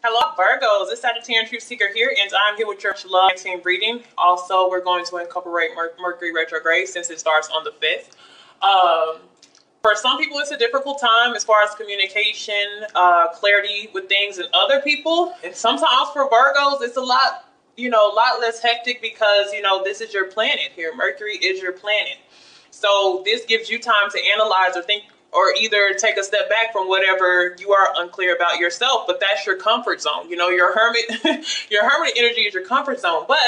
Hello, Virgos. It's Sagittarian Truth Seeker here, and I'm here with your love team reading. Also, we're going to incorporate Mercury retrograde since it starts on the 5th. For some people, it's a difficult time as far as communication, clarity with things, and other people. And sometimes for Virgos, it's a lot, a lot less hectic because, this is your planet here. Mercury is your planet. So this gives you time to analyze or think or either take a step back from whatever you are unclear about yourself, but that's your comfort zone. Your hermit, your hermit energy is your comfort zone. But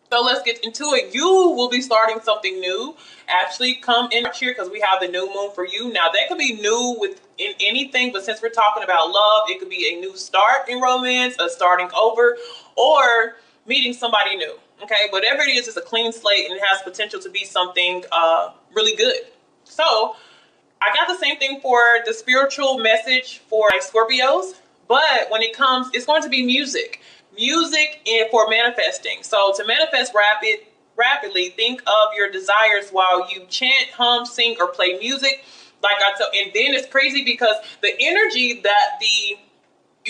so let's get into it. You will be starting something new. Actually, come in here because we have the new moon for you. Now that could be new within anything, but since we're talking about love, it could be a new start in romance, a starting over, or meeting somebody new. Okay, whatever it is, it's a clean slate and it has potential to be something really good. So I got the same thing for the spiritual message for Scorpios, but when it comes, it's going to be music and for manifesting. So to manifest rapidly, think of your desires while you chant, hum, sing, or play music. Like I tell, and then it's crazy because the energy that the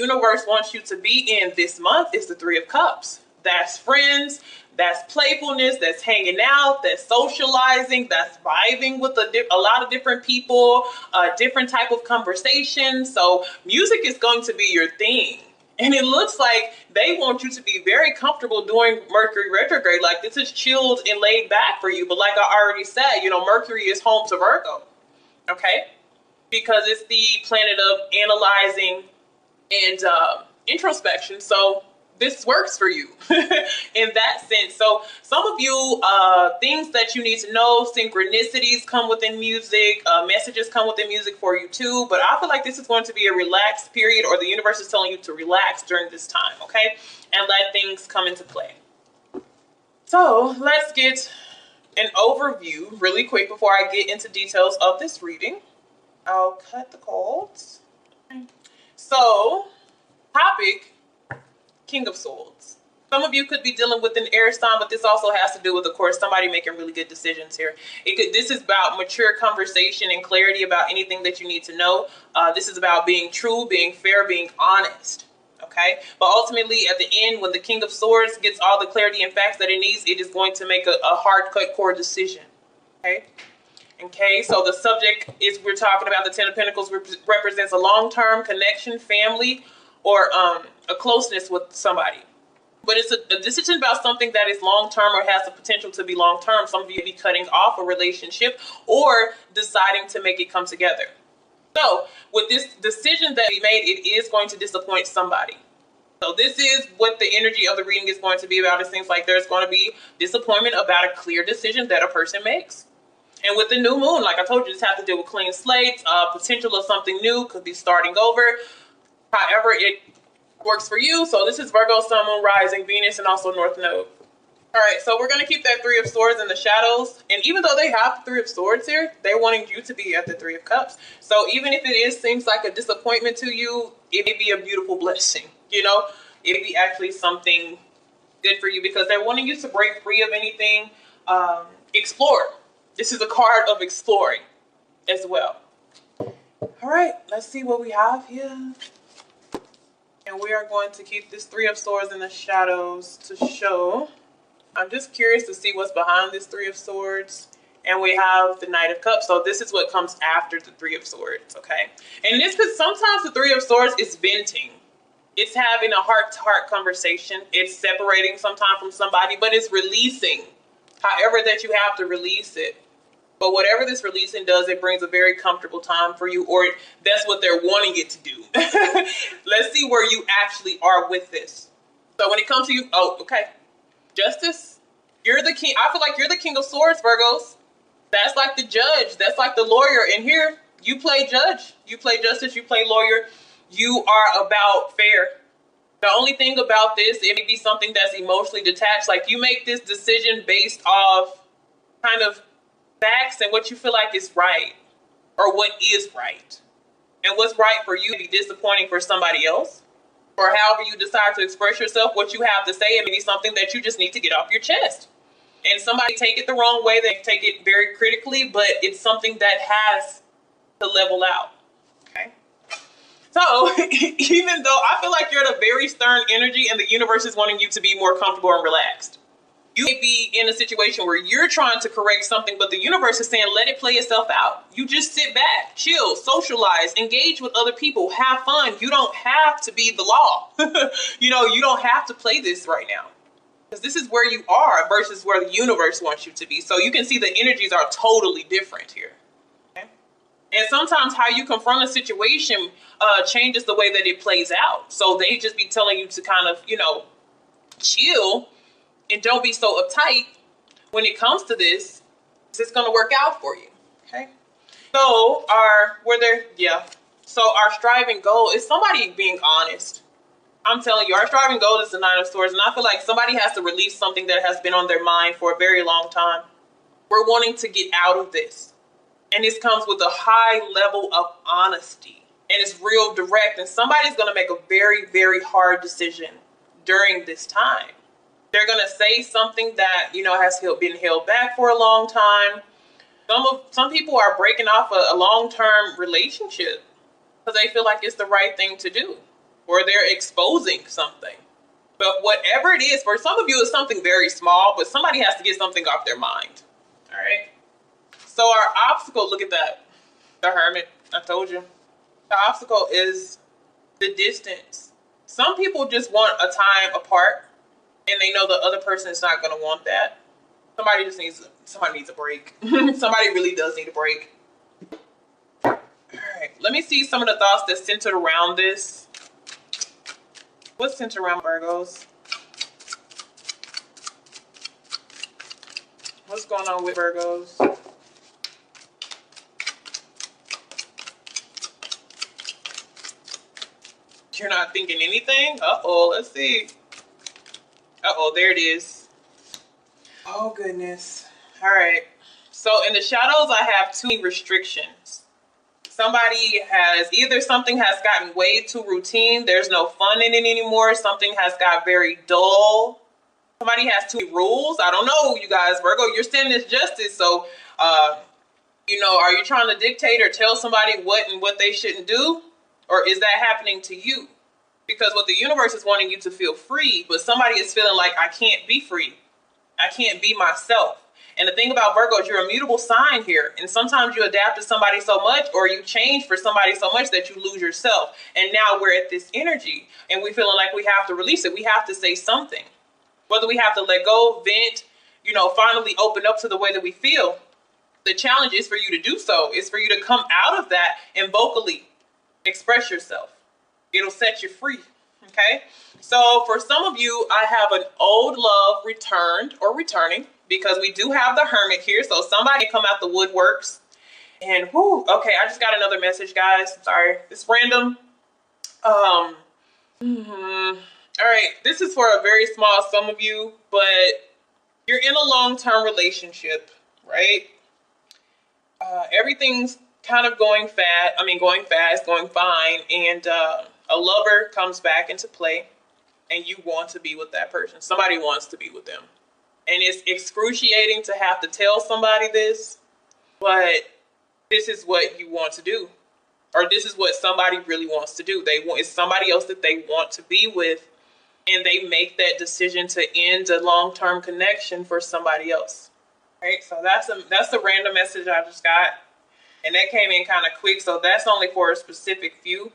universe wants you to be in this month is the Three of Cups. That's friends, that's playfulness, that's hanging out, that's socializing, that's vibing with a lot of different people, different type of conversation. So music is going to be your thing. And it looks like they want you to be very comfortable doing Mercury retrograde. Like this is chilled and laid back for you. But like I already said, Mercury is home to Virgo. Okay? Because it's the planet of analyzing and introspection. So this works for you in that sense. So some of you, things that you need to know, synchronicities come within music, messages come within music for you too. But I feel like this is going to be a relaxed period, or the universe is telling you to relax during this time, okay? And let things come into play. So let's get an overview really quick before I get into details of this reading. I'll cut the cards. So, topic, King of Swords. Some of you could be dealing with an air sign, but this also has to do with, of course, somebody making really good decisions here. This is about mature conversation and clarity about anything that you need to know. This is about being true, being fair, being honest. Okay? But ultimately, at the end, when the King of Swords gets all the clarity and facts that it needs, it is going to make a hard-cut core decision. Okay? Okay, so the subject is, we're talking about the Ten of Pentacles represents a long-term connection, family, or a closeness with somebody. But it's a decision about something that is long-term or has the potential to be long-term. Some of you may be cutting off a relationship or deciding to make it come together. So with this decision that we made, it is going to disappoint somebody. So this is what the energy of the reading is going to be about. It seems like there's going to be disappointment about a clear decision that a person makes. And with the new moon, like I told you, this has to deal with clean slates, potential of something new, could be starting over. However it works for you. So this is Virgo, Sun, Moon, Rising, Venus, and also North Node. All right, so we're going to keep that Three of Swords in the shadows. And even though they have the Three of Swords here, they're wanting you to be at the Three of Cups. So even if it seems like a disappointment to you, it may be a beautiful blessing. It may be actually something good for you because they're wanting you to break free of anything, explore. This is a card of exploring as well. All right, let's see what we have here. And we are going to keep this Three of Swords in the shadows to show. I'm just curious to see what's behind this Three of Swords. And we have the Knight of Cups. So this is what comes after the Three of Swords, okay? And this, because sometimes the Three of Swords is venting. It's having a heart-to-heart conversation. It's separating sometime from somebody, but it's releasing. However that you have to release it. But whatever this releasing does, it brings a very comfortable time for you, or that's what they're wanting it to do. Let's see where you actually are with this. So when it comes to you, okay. Justice, you're the king. I feel like you're the King of Swords, Virgos. That's like the judge. That's like the lawyer. And here, you play judge. You play justice. You play lawyer. You are about fair. The only thing about this, it may be something that's emotionally detached. Like you make this decision based off kind of facts and what you feel like is right or what is right. And what's right for you may be disappointing for somebody else, or however you decide to express yourself, what you have to say, it may be something that you just need to get off your chest. And somebody take it the wrong way, they take it very critically, but it's something that has to level out. Okay. So even though I feel like you're at a very stern energy and the universe is wanting you to be more comfortable and relaxed. You may be in a situation where you're trying to correct something, but the universe is saying, let it play itself out. You just sit back, chill, socialize, engage with other people, have fun. You don't have to be the law. You don't have to play this right now. Because this is where you are versus where the universe wants you to be. So you can see the energies are totally different here. Okay? And sometimes how you confront a situation changes the way that it plays out. So they just be telling you to kind of, chill and don't be so uptight when it comes to this. It's going to work out for you. Okay. So our striving goal is somebody being honest. I'm telling you, our striving goal is the Nine of Swords. And I feel like somebody has to release something that has been on their mind for a very long time. We're wanting to get out of this. And this comes with a high level of honesty. And it's real direct. And somebody's going to make a very, very hard decision during this time. They're going to say something that, has been held back for a long time. Some people are breaking off a long-term relationship because they feel like it's the right thing to do, or they're exposing something. But whatever it is, for some of you, it's something very small, but somebody has to get something off their mind. All right. So our obstacle, look at that. The Hermit, I told you. The obstacle is the distance. Some people just want a time apart. And they know the other person is not going to want that. Somebody needs a break. Somebody really does need a break. All right. Let me see some of the thoughts that's centered around this. What's centered around Virgos? What's going on with Virgos? You're not thinking anything? Uh-oh, let's see. Uh-oh, there it is. Oh, goodness. All right. So in the shadows, I have 2 restrictions. Something has gotten way too routine. There's no fun in it anymore. Something has got very dull. Somebody has too many rules. I don't know, you guys. Virgo, you're standing as justice. So, are you trying to dictate or tell somebody what they shouldn't do? Or is that happening to you? Because what the universe is wanting you to feel free, but somebody is feeling like, I can't be free. I can't be myself. And the thing about Virgo is you're a mutable sign here. And sometimes you adapt to somebody so much, or you change for somebody so much that you lose yourself. And now we're at this energy and we're feeling like we have to release it. We have to say something. Whether we have to let go, vent, finally open up to the way that we feel. The challenge is for you to do so. It's for you to come out of that and vocally express yourself. It'll set you free. Okay. So for some of you, I have an old love returned or returning, because we do have the Hermit here. So somebody come out the woodworks and okay. I just got another message, guys. Sorry. It's random. All right. This is for a very small sum of you, but you're in a long-term relationship, right? Everything's kind of going fast, going fine. And, a lover comes back into play and you want to be with that person. Somebody wants to be with them. And it's excruciating to have to tell somebody this, but this is what you want to do. Or this is what somebody really wants to do. It's somebody else that they want to be with, and they make that decision to end a long-term connection for somebody else. Right? So that's the random message I just got. And that came in kind of quick. So that's only for a specific few.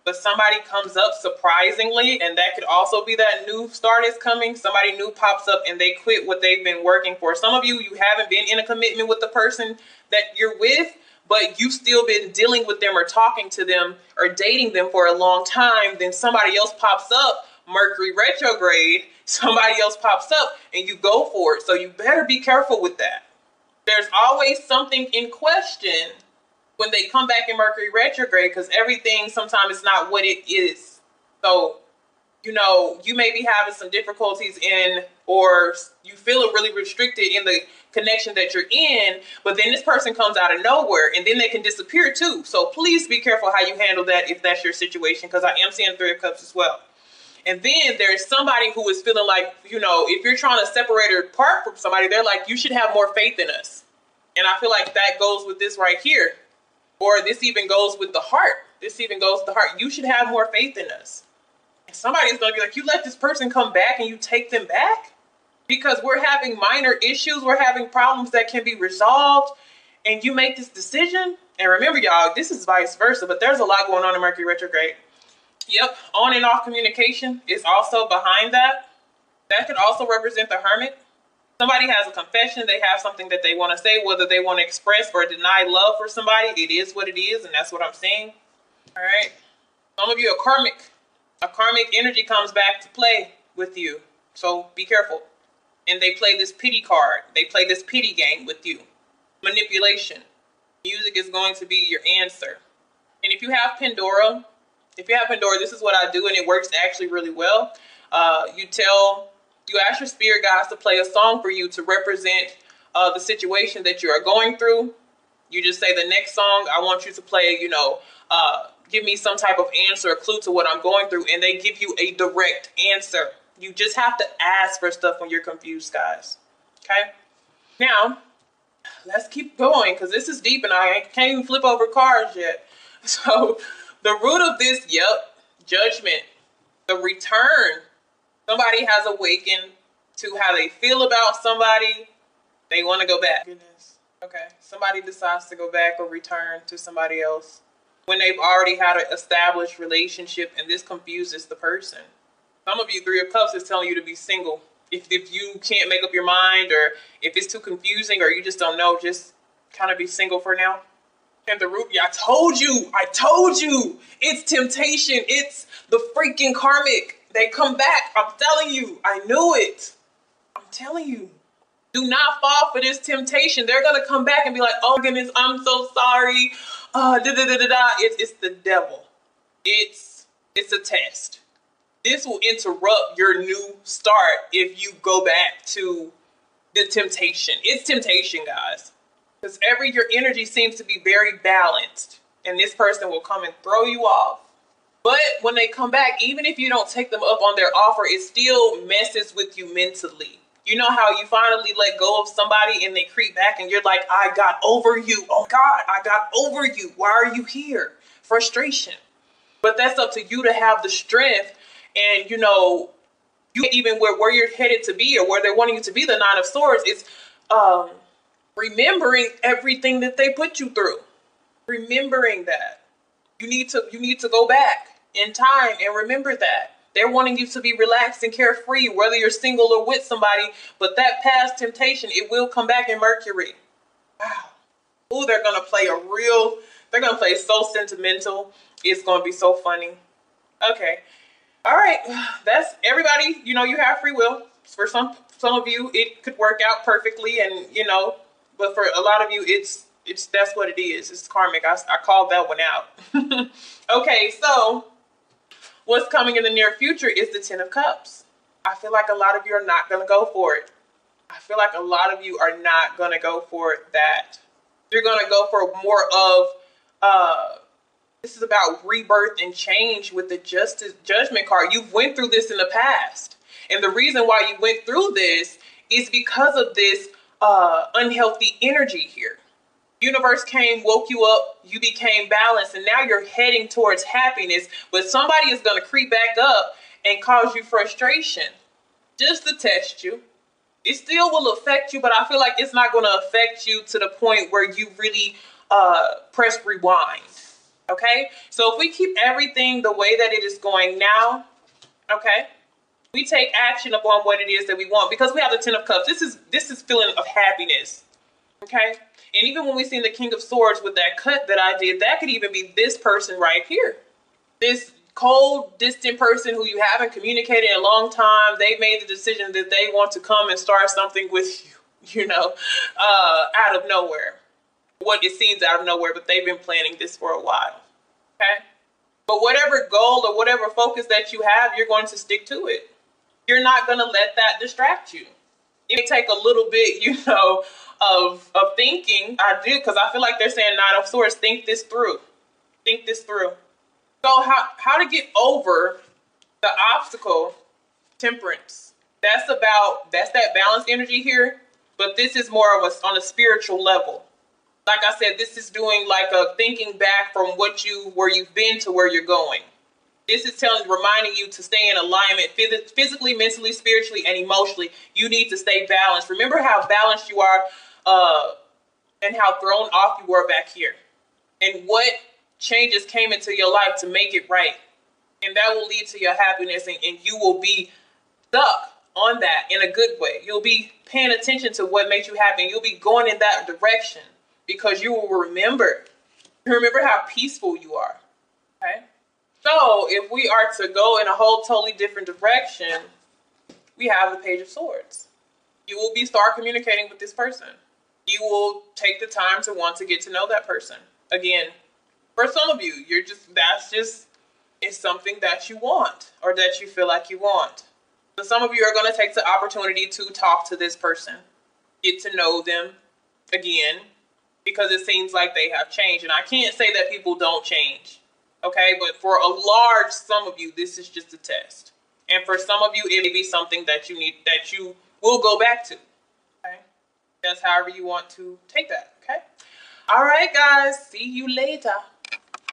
But somebody comes up surprisingly, and that could also be that new start is coming. Somebody new pops up and they quit what they've been working for. Some of you haven't been in a commitment with the person that you're with, but you've still been dealing with them or talking to them or dating them for a long time. Then somebody else pops up, Mercury retrograde, somebody else pops up and you go for it. So you better be careful with that. There's always something in question when they come back in Mercury retrograde, because everything sometimes is not what it is. So, you may be having some difficulties or you feel really restricted in the connection that you're in, but then this person comes out of nowhere and then they can disappear too. So please be careful how you handle that if that's your situation, because I am seeing 3 of Cups as well. And then there's somebody who is feeling like, if you're trying to separate or part from somebody, they're like, you should have more faith in us. And I feel like that goes with this right here. Or this even goes with the heart. This even goes to the heart. You should have more faith in us. And somebody's going to be like, you let this person come back and you take them back? Because we're having minor issues. We're having problems that can be resolved. And you make this decision. And remember, y'all, this is vice versa. But there's a lot going on in Mercury retrograde. Yep, on and off communication is also behind that. That could also represent the Hermit. Somebody has a confession. They have something that they want to say, whether they want to express or deny love for somebody. It is what it is, and that's what I'm saying. All right. Some of you are karmic. A karmic energy comes back to play with you. So be careful. And they play this pity card. They play this pity game with you. Manipulation. Music is going to be your answer. And if you have Pandora, this is what I do, and it works actually really well. You ask your spirit guides to play a song for you to represent the situation that you are going through. You just say the next song, I want you to play, give me some type of answer, a clue to what I'm going through, and they give you a direct answer. You just have to ask for stuff when you're confused, guys. Okay? Now, let's keep going, because this is deep, and I can't even flip over cards yet. So, the root of this, judgment, the return. Somebody has awakened to how they feel about somebody. They want to go back. Goodness. Okay. Somebody decides to go back or return to somebody else when they've already had an established relationship, and this confuses the person. Some of you, Three of Cups is telling you to be single. If you can't make up your mind, or if it's too confusing, or you just don't know, just kind of be single for now. And the root, I told you, it's temptation. It's the freaking karmic. They come back. I'm telling you, I knew it. I'm telling you, do not fall for this temptation. They're going to come back and be like, oh goodness, I'm so sorry. It's the devil. It's a test. This will interrupt your new start if you go back to the temptation. It's temptation, guys. Because your energy seems to be very balanced, and this person will come and throw you off. But when they come back, even if you don't take them up on their offer, it still messes with you mentally. You know how you finally let go of somebody and they creep back and you're like, I got over you. Oh God, I got over you. Why are you here? Frustration. But that's up to you to have the strength, and you even where you're headed to be, or where they're wanting you to be. The Nine of Swords is remembering everything that they put you through. Remembering that. You need to go back in time and remember that. They're wanting you to be relaxed and carefree, whether you're single or with somebody, but that past temptation, it will come back in Mercury. Wow. Ooh, they're going to play so sentimental. It's going to be so funny. Okay. All right. That's everybody. You have free will. For some of you, it could work out perfectly, and, but for a lot of you, that's what it is. It's karmic. I called that one out. Okay, so what's coming in the near future is the Ten of Cups. I feel like a lot of you are not going to go for it. You're going to go for more of, this is about rebirth and change with the Judgment card. You've went through this in the past. And the reason why you went through this is because of this unhealthy energy here. Universe came, woke you up, you became balanced, and now you're heading towards happiness, but somebody is going to creep back up and cause you frustration just to test you. It still will affect you, but I feel like it's not going to affect you to the point where you really press rewind. Okay? So if we keep everything the way that it is going now, okay, we take action upon what it is that we want, because we have the Ten of Cups. This is feeling of happiness. Okay? And even when we see the King of Swords with that cut that I did, that could even be this person right here. This cold, distant person who you haven't communicated in a long time. They made the decision that they want to come and start something with you, out of nowhere. What it seems out of nowhere, but they've been planning this for a while. Okay? But whatever goal or whatever focus that you have, you're going to stick to it. You're not going to let that distract you. It may take a little bit, of thinking. I do, because I feel like they're saying Nine of Swords, think this through. Think this through. So how to get over the obstacle, Temperance. That's that balanced energy here, but this is more of on a spiritual level. Like I said, this is doing like a thinking back from where you've been to where you're going. This is reminding you to stay in alignment physically, mentally, spiritually, and emotionally. You need to stay balanced. Remember how balanced you are, and how thrown off you were back here, and what changes came into your life to make it right. And that will lead to your happiness, and you will be stuck on that in a good way. You'll be paying attention to what makes you happy, and you'll be going in that direction because you will remember. Remember how peaceful you are. Okay? So if we are to go in a whole totally different direction, we have the Page of Swords. You will start communicating with this person. You will take the time to want to get to know that person. Again, for some of you, it's something that you want or that you feel like you want. So some of you are going to take the opportunity to talk to this person, get to know them again, because it seems like they have changed. And I can't say that people don't change, okay? But for a large sum of you, this is just a test. And for some of you, it may be something that you will go back to, okay? That's however you want to take that, okay? All right, guys. See you later.